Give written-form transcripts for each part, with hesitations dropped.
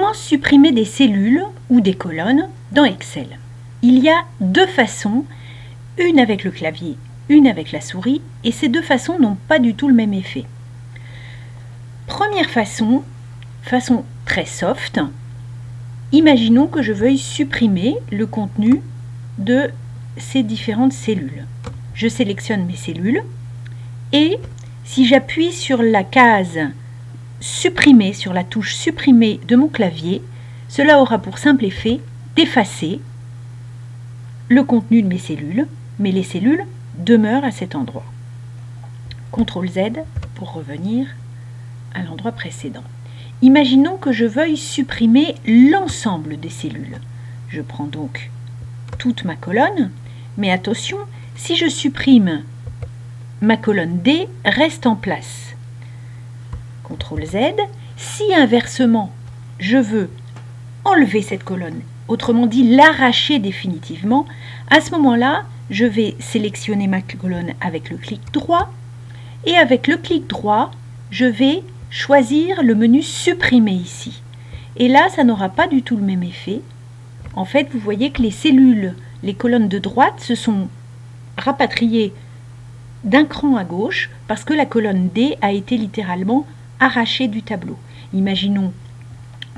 Comment supprimer des cellules ou des colonnes dans Excel? Il y a deux façons, une avec le clavier, une avec la souris, et ces deux façons n'ont pas du tout le même effet. Première façon très soft, imaginons que je veuille supprimer le contenu de ces différentes cellules. Je sélectionne mes cellules et si j'appuie sur la case supprimer, sur la touche supprimer de mon clavier, cela aura pour simple effet d'effacer le contenu de mes cellules, mais les cellules demeurent à cet endroit. CTRL Z pour revenir à l'endroit précédent. Imaginons que je veuille supprimer l'ensemble des cellules. Je prends donc toute ma colonne, mais attention, si je supprime, ma colonne D reste en place. CTRL Z. Si inversement, je veux enlever cette colonne, autrement dit l'arracher définitivement, à ce moment-là, je vais sélectionner ma colonne avec le clic droit et avec le clic droit, je vais choisir le menu supprimer ici. Et là, ça n'aura pas du tout le même effet. En fait, vous voyez que les cellules, les colonnes de droite se sont rapatriées d'un cran à gauche parce que la colonne D a été littéralement arrachée du tableau. Imaginons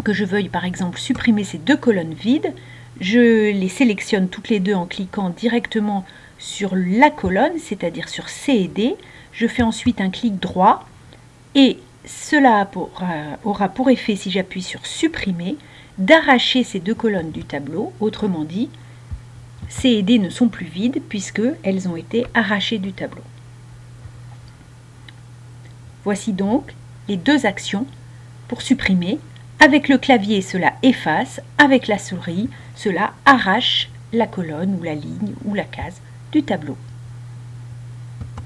que je veuille par exemple supprimer ces deux colonnes vides. Je les sélectionne toutes les deux en cliquant directement sur la colonne, c'est-à-dire sur C et D. Je fais ensuite un clic droit et cela aura pour effet, si j'appuie sur supprimer, d'arracher ces deux colonnes du tableau. Autrement dit, C et D ne sont plus vides puisqu'elles ont été arrachées du tableau. Voici donc les deux actions pour supprimer. Avec le clavier, cela efface. Avec la souris, cela arrache la colonne ou la ligne ou la case du tableau.